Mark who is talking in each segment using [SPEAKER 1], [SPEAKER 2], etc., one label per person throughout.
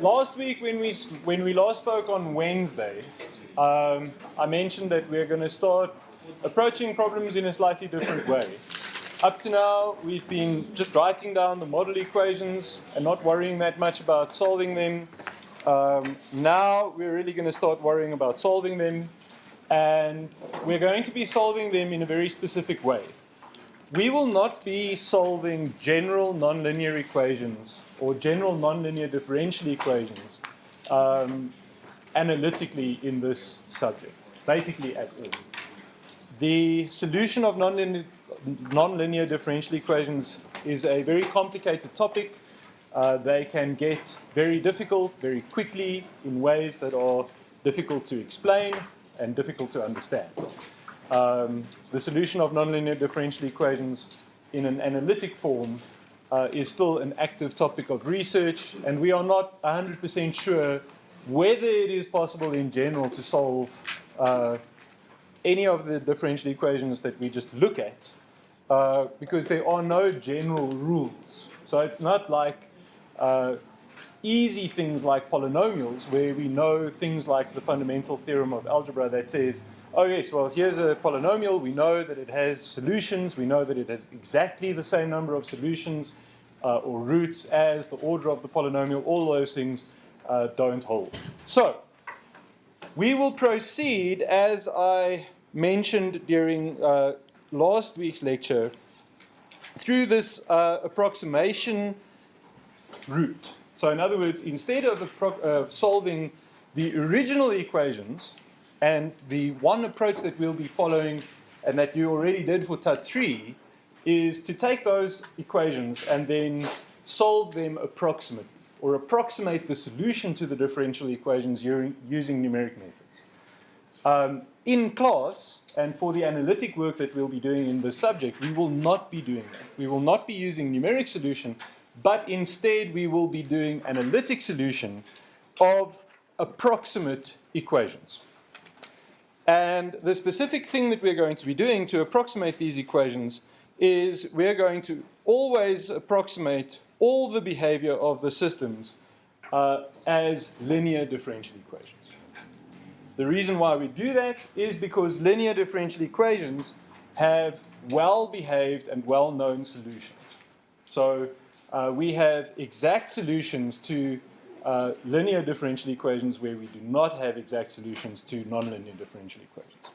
[SPEAKER 1] last week when we last spoke on Wednesday, I mentioned that we're going to start approaching problems in a slightly different way. Up to now, we've been just writing down the model equations and not worrying that much about solving them. Now we're really going to start worrying about solving them, and we're going to be solving them in a very specific way. We will not be solving general nonlinear equations or general nonlinear differential equations analytically in this subject, basically at all. The solution of nonlinear differential equations is a very complicated topic. They can get very difficult very quickly in ways that are difficult to explain and difficult to understand. The solution of nonlinear differential equations in an analytic form is still an active topic of research, and we are not 100% sure whether it is possible in general to solve any of the differential equations that we just look at, because there are no general rules. So it's not like easy things like polynomials, where we know things like the fundamental theorem of algebra that says, oh yes, well here's a polynomial, we know that it has solutions, we know that it has exactly the same number of solutions or roots as the order of the polynomial. All those things don't hold. So we will proceed, as I mentioned during last week's lecture, through this approximation route. So in other words, instead of solving the original equations, and the one approach that we'll be following, and that you already did for TUT 3, is to take those equations and then solve them approximately, or approximate the solution to the differential equations using numeric methods. In class, and for the analytic work that we'll be doing in this subject, we will not be doing that. We will not be using numeric solution, but instead we will be doing analytic solution of approximate equations. And the specific thing that we're going to be doing to approximate these equations is we're going to always approximate all the behavior of the systems as linear differential equations. The reason why we do that is because linear differential equations have well-behaved and well-known solutions. So we have exact solutions to linear differential equations where we do not have exact solutions to nonlinear differential equations.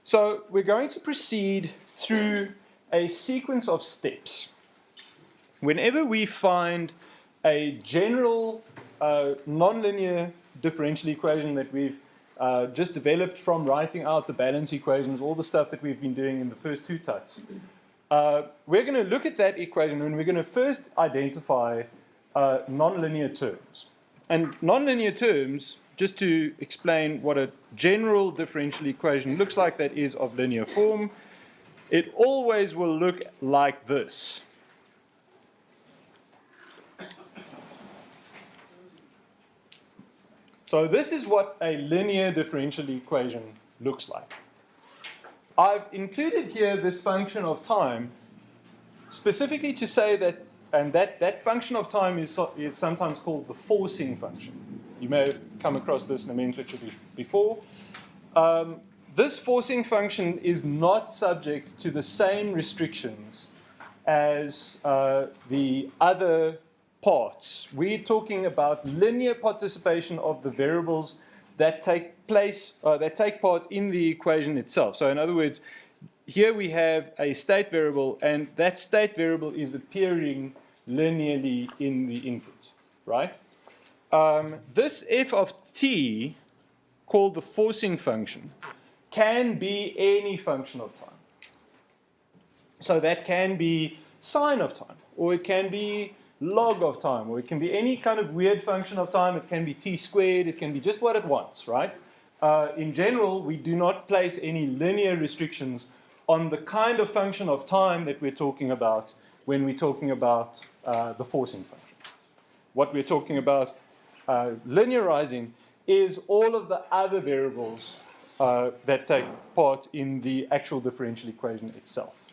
[SPEAKER 1] So we're going to proceed through a sequence of steps. Whenever we find a general nonlinear differential equation that we've just developed from writing out the balance equations, all the stuff that we've been doing in the first two TUTs, we're going to look at that equation and we're going to first identify nonlinear terms. And nonlinear terms, just to explain what a general differential equation looks like that is of linear form, it always will look like this. So this is what a linear differential equation looks like. I've included here this function of time specifically to say that, and that function of time is sometimes called the forcing function. You may have come across this nomenclature before. This forcing function is not subject to the same restrictions as the other parts. We're talking about linear participation of the variables that take part in the equation itself. So in other words, here we have a state variable, and that state variable is appearing linearly in the input, right? This f of t, called the forcing function, can be any function of time. So that can be sine of time, or it can be log of time, or it can be any kind of weird function of time. It can be t squared, it can be just what it wants, right? In general, we do not place any linear restrictions on the kind of function of time that we're talking about when we're talking about the forcing function. What we're talking about linearizing is all of the other variables that take part in the actual differential equation itself.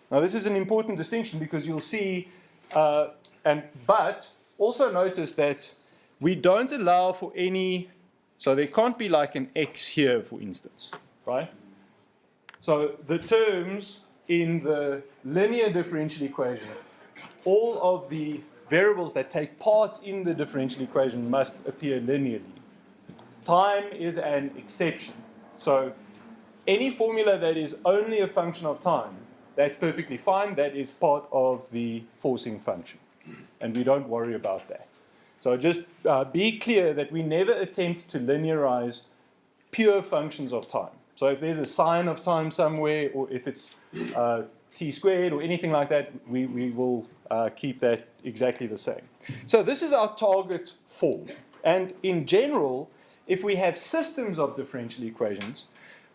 [SPEAKER 1] Now this is an important distinction because you'll see, but also notice that we don't allow for any, so there can't be like an x here, for instance, right? So the terms in the linear differential equation, all of the variables that take part in the differential equation must appear linearly. Time is an exception. So any formula that is only a function of time, that's perfectly fine. That is part of the forcing function. And we don't worry about that. So just be clear that we never attempt to linearize pure functions of time. So if there's a sine of time somewhere, or if it's t squared or anything like that, we will keep that exactly the same. So this is our target form. And in general, if we have systems of differential equations,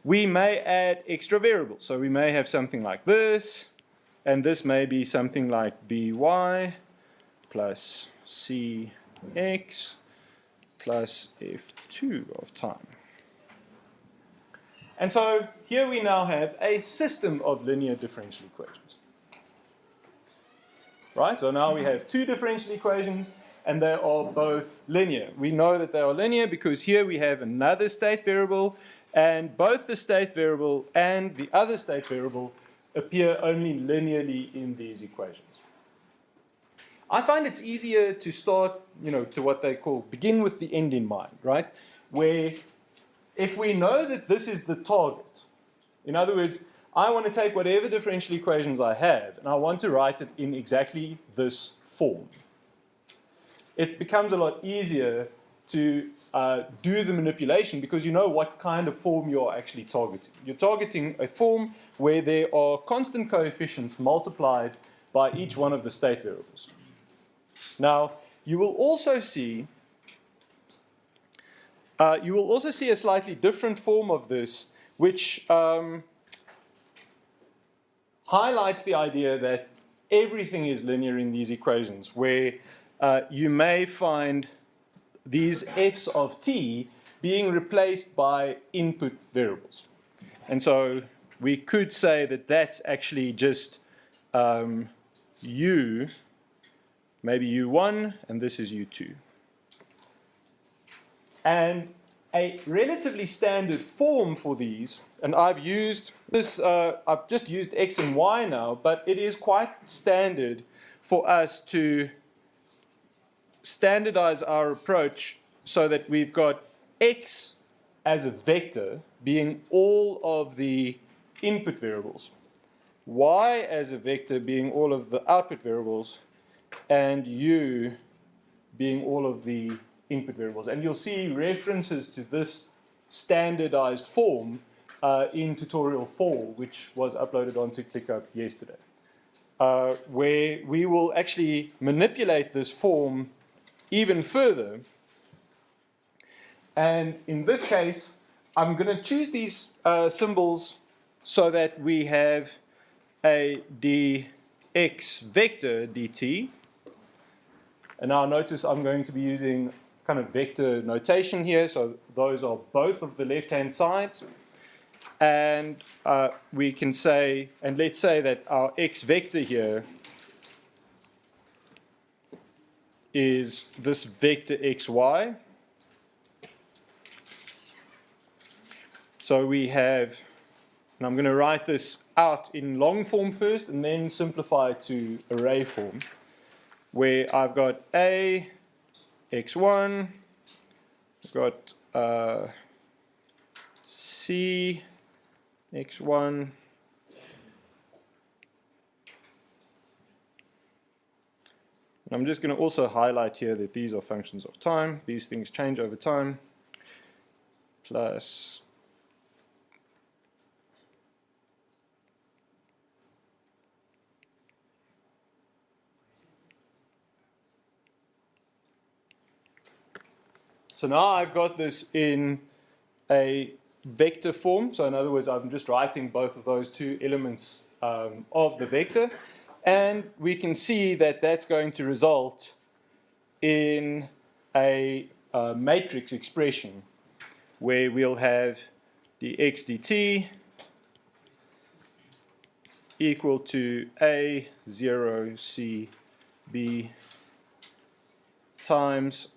[SPEAKER 1] we may add extra variables. So we may have something like this, and this may be something like by plus cx plus f2 of time. And so here we now have a system of linear differential equations. Right? So now we have two differential equations, and they are both linear. We know that they are linear because here we have another state variable, and both the state variable and the other state variable appear only linearly in these equations. I find it's easier to start, to what they call begin with the end in mind, right? Where if we know that this is the target, in other words, I want to take whatever differential equations I have and I want to write it in exactly this form. It becomes a lot easier to do the manipulation because you know what kind of form you're actually targeting. You're targeting a form where there are constant coefficients multiplied by each one of the state variables. Now, you will also see a slightly different form of this, which highlights the idea that everything is linear in these equations, where you may find these f's of t being replaced by input variables. And so we could say that that's actually just u, maybe u1, and this is u2. And a relatively standard form for these, and I've used this, I've just used x and y now, but it is quite standard for us to standardize our approach so that we've got x as a vector being all of the input variables, y as a vector being all of the output variables, and u being all of the input variables. And you'll see references to this standardized form in tutorial 4, which was uploaded onto ClickUp yesterday, where we will actually manipulate this form even further. And in this case, I'm going to choose these symbols so that we have a dx vector dt. And now notice I'm going to be using kind of vector notation here, so those are both of the left-hand sides. And we can say, and let's say that our x vector here is this vector xy. So we have, and I'm going to write this out in long form first and then simplify to array form, where I've got a x1, I've got c x1, and I'm just going to also highlight here that these are functions of time. These things change over time, plus so now I've got this in a vector form. So in other words, I'm just writing both of those two elements of the vector. And we can see that that's going to result in a matrix expression where we'll have the x dt equal to a 0 c b times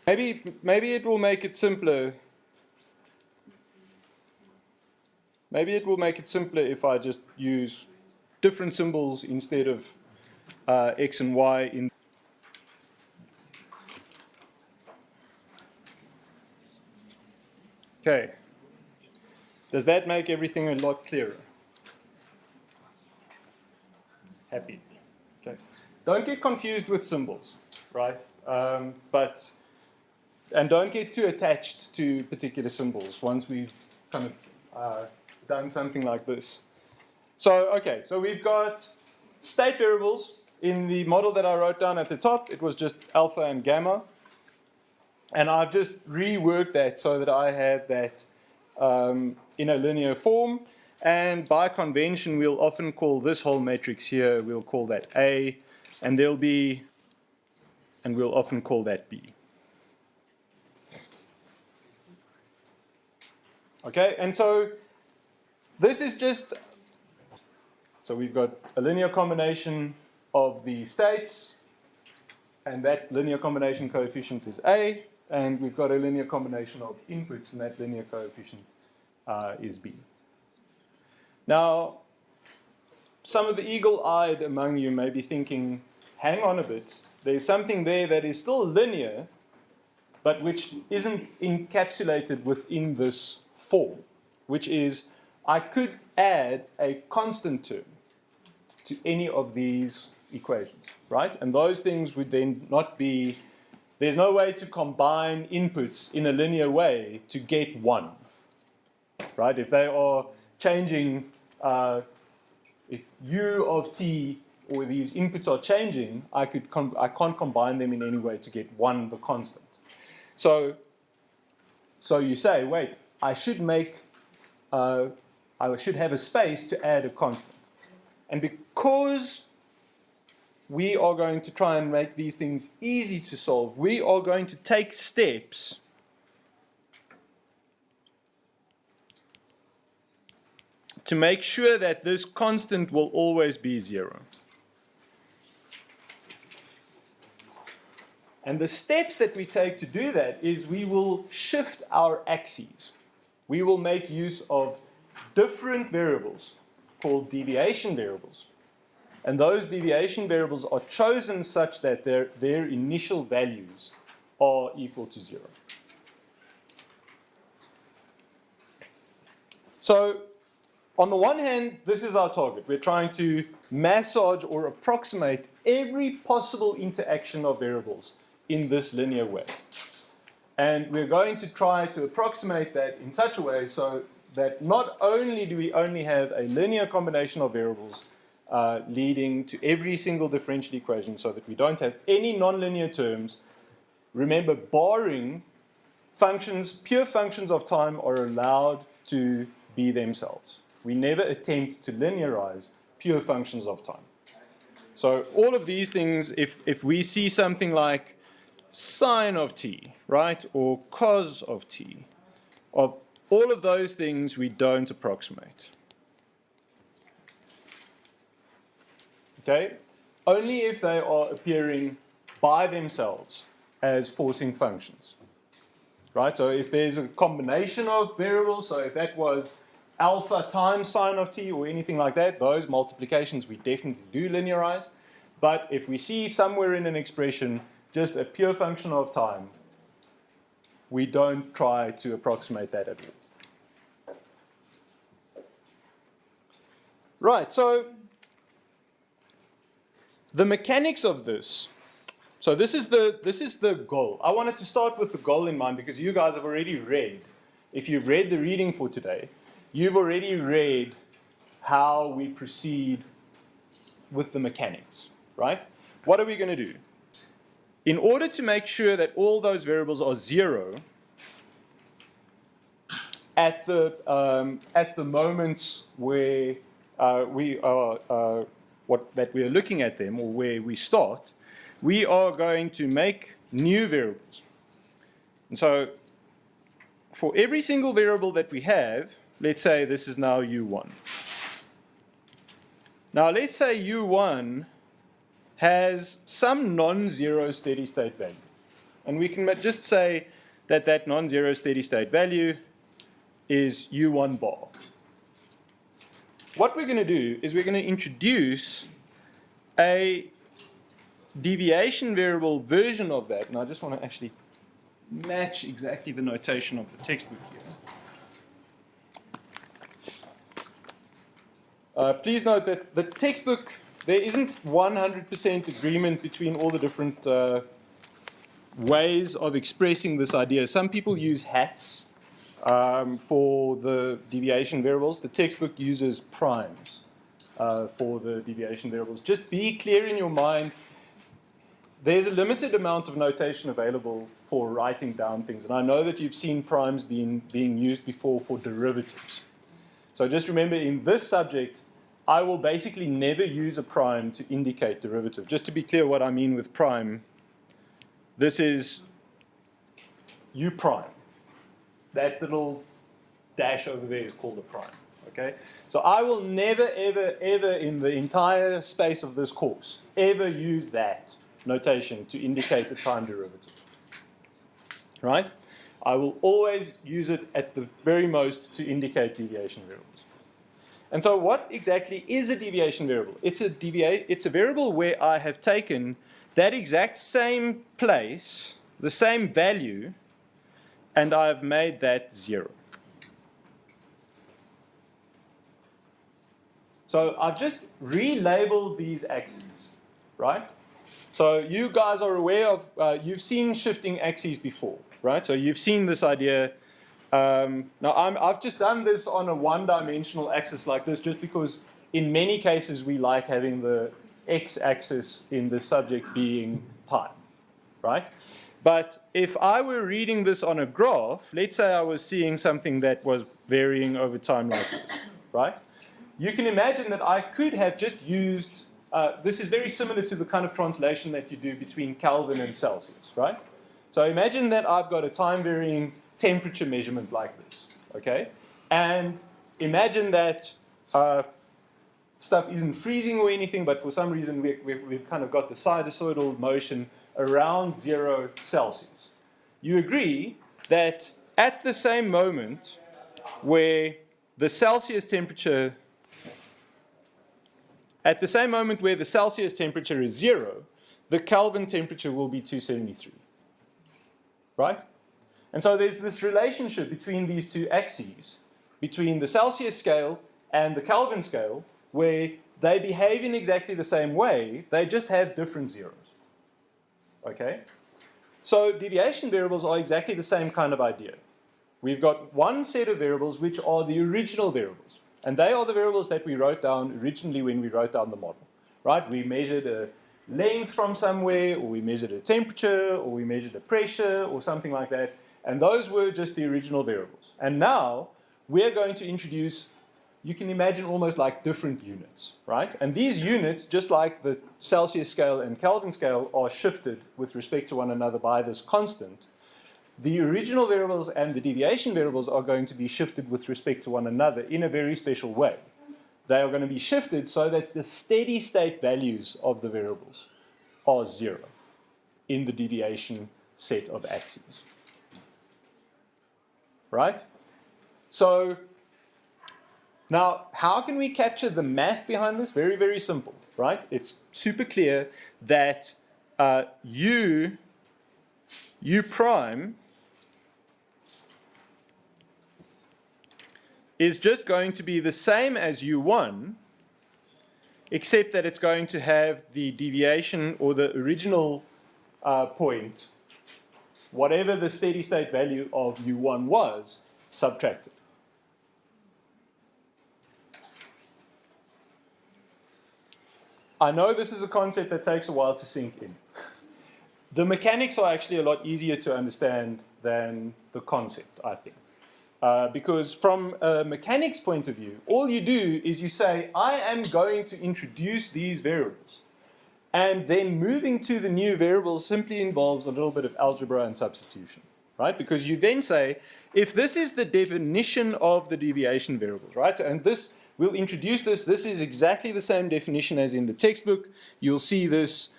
[SPEAKER 1] Maybe it will make it simpler. Maybe it will make it simpler if I just use different symbols instead of x and y in. Okay. Does that make everything a lot clearer? Happy. Okay. Don't get confused with symbols, right? And don't get too attached to particular symbols once we've kind of done something like this. So, okay, so we've got state variables. In the model that I wrote down at the top, it was just alpha and gamma. And I've just reworked that so that I have that in a linear form. And by convention, we'll often call this whole matrix here, we'll call that A. And we'll often call that B. Okay, and so this is just, so we've got a linear combination of the states, and that linear combination coefficient is A, and we've got a linear combination of inputs, and that linear coefficient is B. Now, some of the eagle-eyed among you may be thinking, hang on a bit, there's something there that is still linear, but which isn't encapsulated within this form, which is I could add a constant term to any of these equations, right? And those things would then not be, there's no way to combine inputs in a linear way to get one, right? If they are changing, if u of t or these inputs are changing, I can't combine them in any way to get one, the constant. So you say, wait, I should have a space to add a constant. And because we are going to try and make these things easy to solve, we are going to take steps to make sure that this constant will always be 0. And the steps that we take to do that is we will shift our axes. We will make use of different variables called deviation variables. And those deviation variables are chosen such that their initial values are equal to 0. So, on the one hand, this is our target. We're trying to massage or approximate every possible interaction of variables in this linear way. And we're going to try to approximate that in such a way so that not only do we only have a linear combination of variables leading to every single differential equation so that we don't have any nonlinear terms. Remember, barring functions, pure functions of time are allowed to be themselves. We never attempt to linearize pure functions of time. So all of these things, if we see something like sine of t, right, or cos of t, of all of those things we don't approximate. Okay? Only if they are appearing by themselves as forcing functions. Right? So if there's a combination of variables, so if that was alpha times sine of t or anything like that, those multiplications we definitely do linearize. But if we see somewhere in an expression just a pure function of time, we don't try to approximate that at all. Right, so the mechanics of this, so this is the goal. I wanted to start with the goal in mind because you guys have already read, if you've read the reading for today, you've already read how we proceed with the mechanics, right? What are we going to do? In order to make sure that all those variables are 0 at the moments where we are that we are looking at them, or where we start, we are going to make new variables. And so for every single variable that we have, let's say this is now u1. Now let's say u1 has some non-zero steady state value. And we can just say that that non-zero steady state value is U1 bar. What we're going to do is we're going to introduce a deviation variable version of that. And I just want to actually match exactly the notation of the textbook here. Please note that the textbook, there isn't 100% agreement between all the different ways of expressing this idea. Some people use hats for the deviation variables. The textbook uses primes for the deviation variables. Just be clear in your mind, there's a limited amount of notation available for writing down things. And I know that you've seen primes being used before for derivatives. So just remember, in this subject, I will basically never use a prime to indicate derivative. Just to be clear what I mean with prime, this is U prime. That little dash over there is called a prime. Okay? So I will never, ever, ever in the entire space of this course ever use that notation to indicate a time derivative. Right? I will always use it at the very most to indicate deviation variables. And so what exactly is a deviation variable? It's a variable where I have taken that exact same place, the same value, and I've made that 0. So I've just relabeled these axes, right? So you guys are aware of, you've seen shifting axes before, right? So you've seen this idea. Now I've just done this on a one-dimensional axis like this just because in many cases we like having the x-axis in the subject being time, right? But if I were reading this on a graph, let's say I was seeing something that was varying over time like this, right? You can imagine that I could have just used, this is very similar to the kind of translation that you do between Kelvin and Celsius, right? So imagine that I've got a time-varying temperature measurement like this, okay? And imagine that stuff isn't freezing or anything, but for some reason we've kind of got the sinusoidal motion around 0 Celsius. You agree that at the same moment where the Celsius temperature, at the same moment where the Celsius temperature is 0, the Kelvin temperature will be 273, right? And so there's this relationship between these two axes, between the Celsius scale and the Kelvin scale, where they behave in exactly the same way, they just have different zeros. Okay? So deviation variables are exactly the same kind of idea. We've got one set of variables which are the original variables. And they are the variables that we wrote down originally when we wrote down the model. Right? We measured a length from somewhere, or we measured a temperature, or we measured a pressure, or something like that. And those were just the original variables. And now we're going to introduce, you can imagine almost like different units, right? And these units, just like the Celsius scale and Kelvin scale, are shifted with respect to one another by this constant. The original variables and the deviation variables are going to be shifted with respect to one another in a very special way. They are going to be shifted so that the steady state values of the variables are 0 in the deviation set of axes. Right? So now, how can we capture the math behind this? Very, very simple, right? It's super clear that U prime is just going to be the same as U1, except that it's going to have the deviation or the original point, whatever the steady state value of U1 was, subtracted. I know this is a concept that takes a while to sink in. The mechanics are actually a lot easier to understand than the concept, I think. Because from a mechanics point of view, all you do is you say, I am going to introduce these variables. And then moving to the new variables simply involves a little bit of algebra and substitution, right? Because you then say, if this is the definition of the deviation variables, right? And this, we'll introduce this. This is exactly the same definition as in the textbook. You'll see this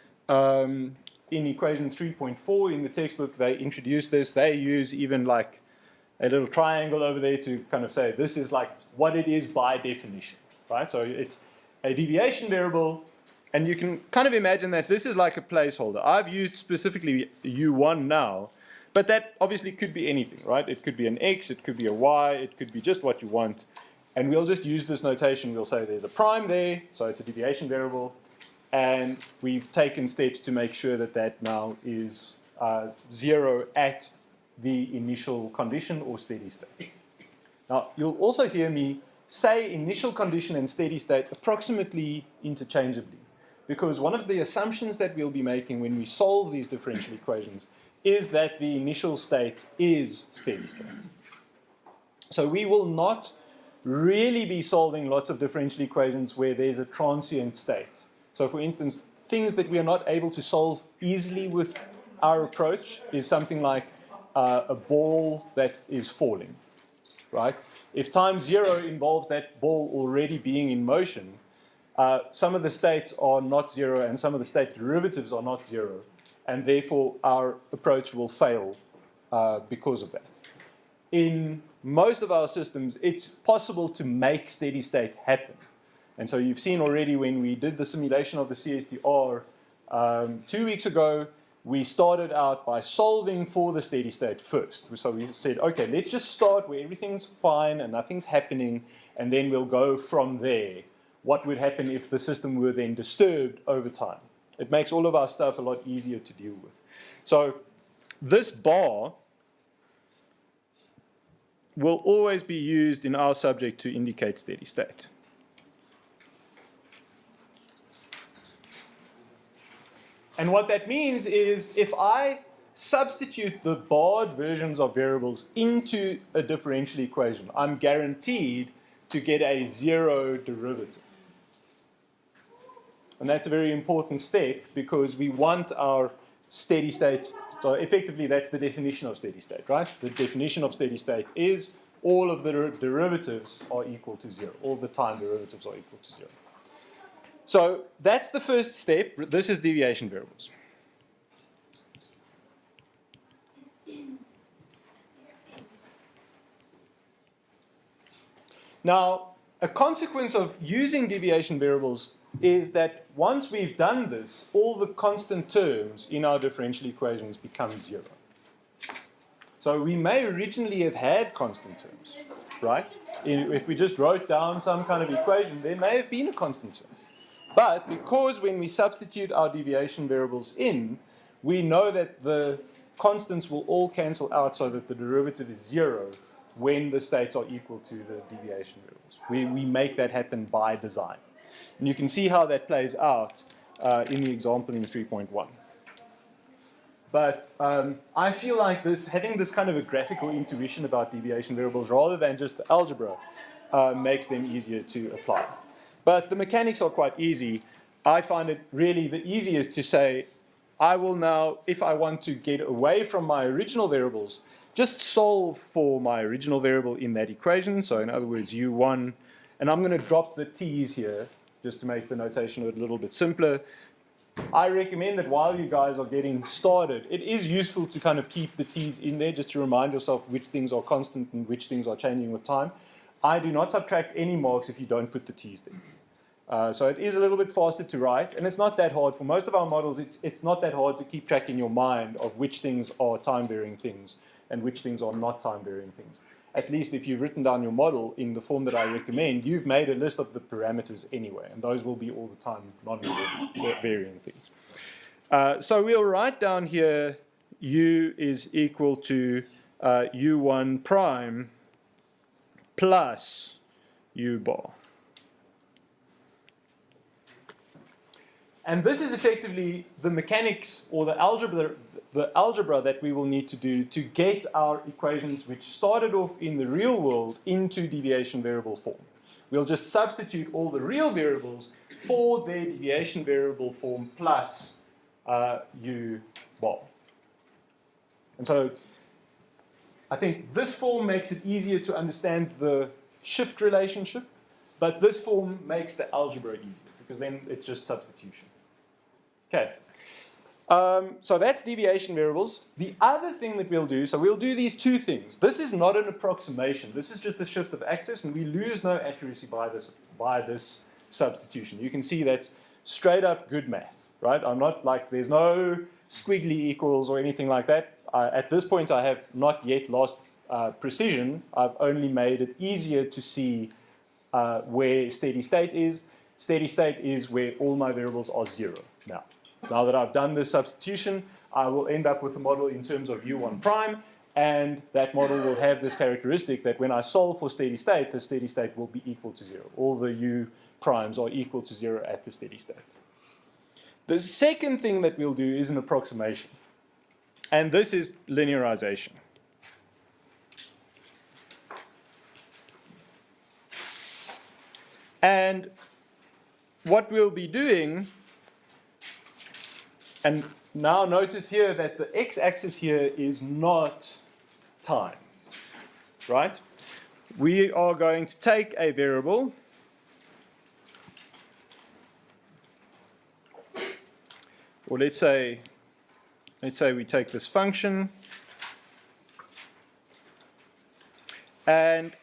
[SPEAKER 1] in equation 3.4 in the textbook, they introduce this. They use even like a little triangle over there to kind of say this is like what it is by definition, right? So it's a deviation variable, and you can kind of imagine that this is like a placeholder. I've used specifically U1 now, but that obviously could be anything, right? It could be an X, it could be a Y, it could be just what you want. And we'll just use this notation. We'll say there's a prime there, so it's a deviation variable. And we've taken steps to make sure that that now is 0 at the initial condition or steady state. Now, you'll also hear me say initial condition and steady state approximately interchangeably, because one of the assumptions that we'll be making when we solve these differential equations is that the initial state is steady state. So we will not really be solving lots of differential equations where there's a transient state. So for instance, things that we are not able to solve easily with our approach is something like a ball that is falling, right? If time 0 involves that ball already being in motion, some of the states are not 0 and some of the state derivatives are not 0, and therefore our approach will fail because of that. In most of our systems, it's possible to make steady state happen. And so you've seen already when we did the simulation of the CSTR 2 weeks ago, we started out by solving for the steady state first. So we said, okay, let's just start where everything's fine and nothing's happening, and then we'll go from there. What would happen if the system were then disturbed over time? It makes all of our stuff a lot easier to deal with. So this bar will always be used in our subject to indicate steady state. And what that means is if I substitute the barred versions of variables into a differential equation, I'm guaranteed to get a 0 derivative. And that's a very important step because we want our steady state. So effectively, that's the definition of steady state, right? The definition of steady state is all of the derivatives are equal to 0. All the time derivatives are equal to 0. So that's the first step. This is deviation variables. Now, a consequence of using deviation variables is that once we've done this, all the constant terms in our differential equations become 0. So we may originally have had constant terms, right? If we just wrote down some kind of equation, there may have been a constant term. But because when we substitute our deviation variables in, we know that the constants will all cancel out so that the derivative is 0 when the states are equal to the deviation variables. We make that happen by design. And you can see how that plays out in the example in 3.1. But I feel like having this kind of a graphical intuition about deviation variables rather than just the algebra makes them easier to apply. But the mechanics are quite easy. I find it really the easiest to say, I will now, if I want to get away from my original variables, just solve for my original variable in that equation. So in other words, U1. And I'm going to drop the t's here just to make the notation a little bit simpler. I recommend that while you guys are getting started, it is useful to kind of keep the t's in there just to remind yourself which things are constant and which things are changing with time. I do not subtract any marks if you don't put the t's there. So it is a little bit faster to write, and it's not that hard. For most of our models, it's not that hard to keep track in your mind of which things are time-varying things and which things are not time-varying things. At least if you've written down your model in the form that I recommend, you've made a list of the parameters anyway, and those will be all the time non-varying things. So we'll write down here U is equal to U1 prime plus U bar. And this is effectively the mechanics or the algebra that we will need to do to get our equations which started off in the real world into deviation variable form. We'll just substitute all the real variables for their deviation variable form plus U bar. And so I think this form makes it easier to understand the shift relationship, but this form makes the algebra easier because then it's just substitution. Okay. So that's deviation variables. The other thing that we'll do, so we'll do these two things. This is not an approximation. This is just a shift of axis, and we lose no accuracy by this substitution. You can see that's straight up good math, right? I'm not like, there's no squiggly equals or anything like that. At this point, I have not yet lost precision. I've only made it easier to see where steady state is. Steady state is where all my variables are 0 now. Now that I've done this substitution, I will end up with a model in terms of U1 prime, and that model will have this characteristic that when I solve for steady state, the steady state will be equal to 0. All the U primes are equal to 0 at the steady state. The second thing that we'll do is an approximation, and this is linearization. And what we'll be doing, and now notice here that the x-axis here is not time, right? We are going to take a variable, or let's say we take this function, and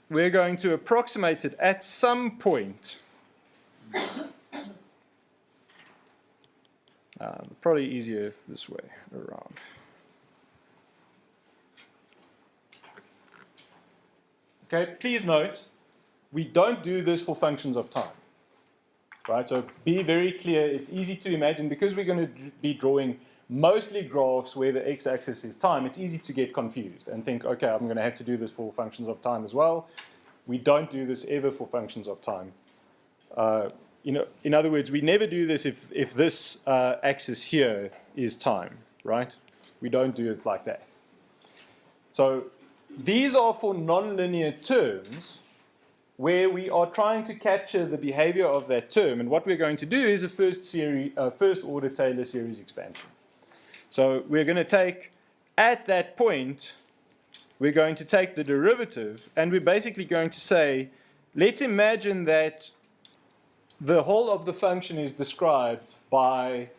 [SPEAKER 1] we're going to approximate it at some point. Probably easier this way around. Okay, please note, we don't do this for functions of time. Right, so be very clear, it's easy to imagine, because we're going to be drawing mostly graphs where the x-axis is time, it's easy to get confused and think, okay, I'm going to have to do this for functions of time as well. We don't do this ever for functions of time. In other words, we never do this if this axis here is time, right? We don't do it like that. So these are for nonlinear terms where we are trying to capture the behavior of that term. And what we're going to do is a first order Taylor series expansion. So we're going to take, at that point, we're going to take the derivative, and we're basically going to say, let's imagine that the whole of the function is described by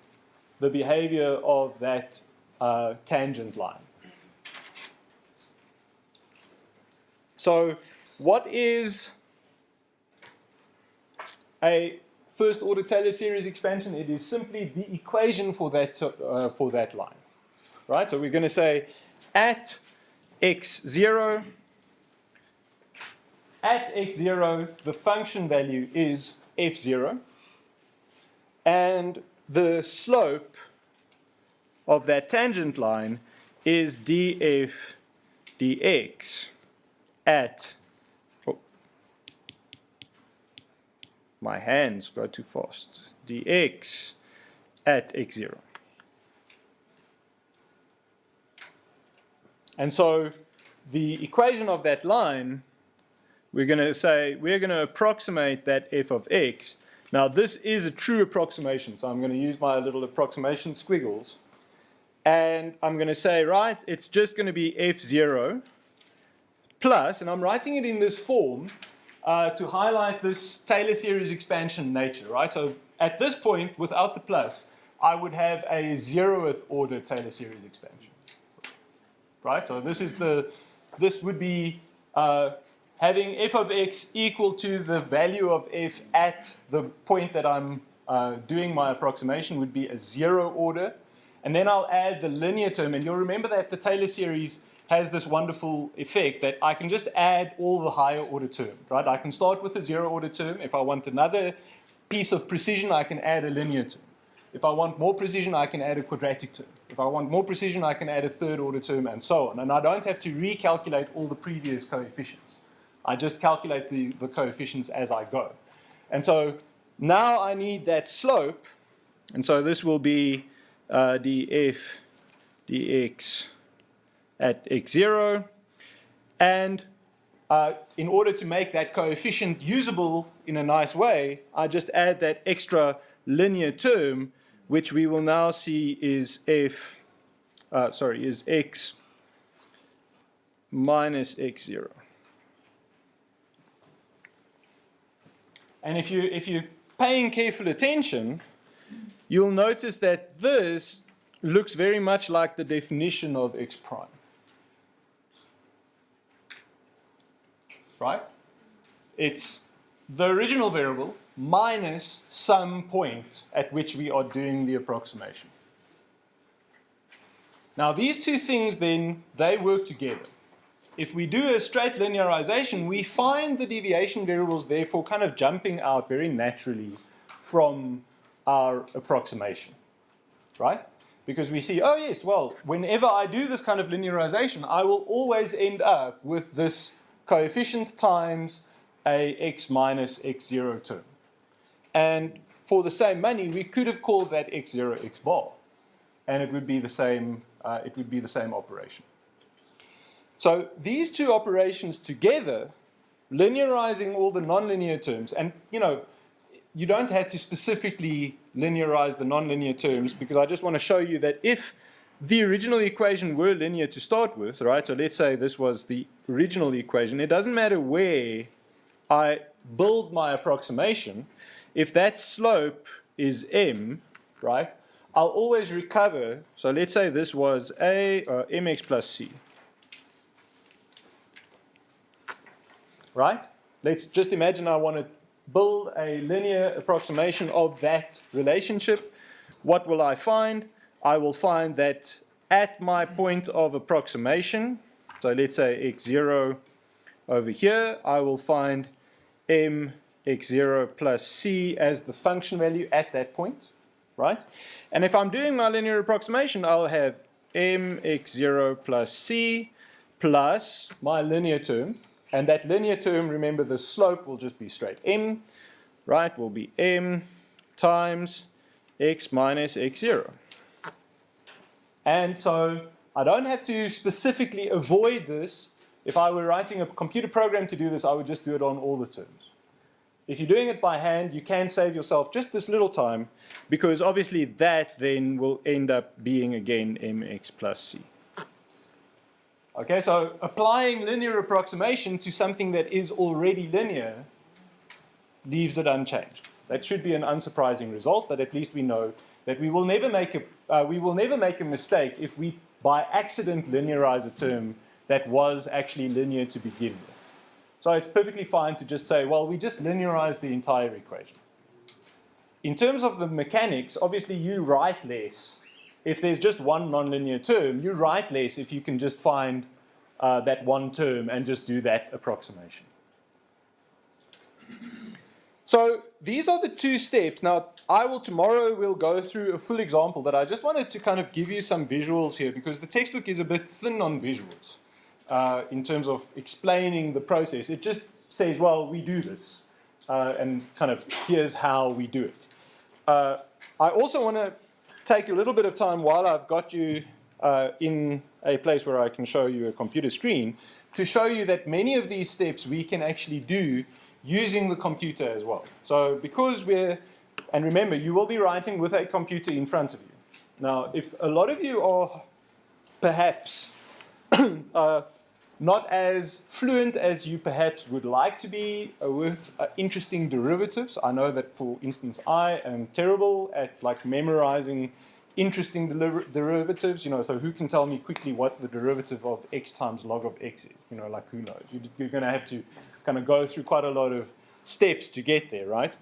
[SPEAKER 1] the behavior of that tangent line. So what is a first order Taylor series expansion? It is simply the equation for that line, right? So we're going to say at x0, the function value is f0, and the slope of that tangent line is df dx at, my hands go too fast, dx at x0. And so the equation of that line, we're going to say, we're going to approximate that f of x. Now this is a true approximation, so I'm going to use my little approximation squiggles. And I'm going to say, right, it's just going to be f0 plus, and I'm writing it in this form to highlight this Taylor series expansion nature, right? So at this point, without the plus, I would have a 0th order Taylor series expansion. Right, so this would be having f of x equal to the value of f at the point that I'm doing my approximation would be a 0 order, and then I'll add the linear term, and you'll remember that the Taylor series has this wonderful effect that I can just add all the higher order terms, right? I can start with a 0 order term. If I want another piece of precision, I can add a linear term. If I want more precision, I can add a quadratic term. If I want more precision, I can add a 3rd order term, and so on. And I don't have to recalculate all the previous coefficients. I just calculate the coefficients as I go. And so now I need that slope, and so this will be df dx at x0. And in order to make that coefficient usable in a nice way, I just add that extra linear term, which we will now see is is x minus x0. And if you're paying careful attention, you'll notice that this looks very much like the definition of x prime. Right? It's the original variable minus some point at which we are doing the approximation. Now these two things then, they work together. If we do a straight linearization, we find the deviation variables therefore kind of jumping out very naturally from our approximation, right? Because we see, oh yes, well, whenever I do this kind of linearization, I will always end up with this coefficient times a x minus x0 term. And for the same money, we could have called that x0 x bar, and it would be the same. It would be the same operation. So these two operations together, linearizing all the nonlinear terms, and you don't have to specifically linearize the nonlinear terms, because I just want to show you that if the original equation were linear to start with, right? So let's say this was the original equation. It doesn't matter where I build my approximation. If that slope is m, right, I'll always recover. So let's say this was mx plus c. Right? Let's just imagine I want to build a linear approximation of that relationship. What will I find? I will find that at my point of approximation, so let's say x0 over here, I will find m x0 plus c as the function value at that point, right? And if I'm doing my linear approximation, I'll have m x0 plus c plus my linear term. And that linear term, remember, the slope will just be straight m, right? Will be m times x minus x0. And so I don't have to specifically avoid this. If I were writing a computer program to do this, I would just do it on all the terms. If you're doing it by hand, you can save yourself just this little time, because obviously that then will end up being again mx plus c. Okay, so applying linear approximation to something that is already linear leaves it unchanged. That should be an unsurprising result, but at least we know that we will never make a mistake if we by accident linearize a term that was actually linear to begin with. So it's perfectly fine to just say, well, we just linearize the entire equation. In terms of the mechanics, obviously you write less. If there's just one nonlinear term, you write less if you can just find that one term and just do that approximation. So these are the two steps. Now, tomorrow we'll go through a full example, but I just wanted to kind of give you some visuals here, because the textbook is a bit thin on visuals in terms of explaining the process. It just says, well, we do this, and kind of here's how we do it. I also want to take a little bit of time while I've got you in a place where I can show you a computer screen to show you that many of these steps we can actually do using the computer as well. So because and remember, you will be writing with a computer in front of you. Now, if a lot of you are perhaps not as fluent as you perhaps would like to be with interesting derivatives. I know that, for instance, I am terrible at memorizing interesting derivatives. So who can tell me quickly what the derivative of x times log of x is? Who knows? You're going to have to kind of go through quite a lot of steps to get there, right?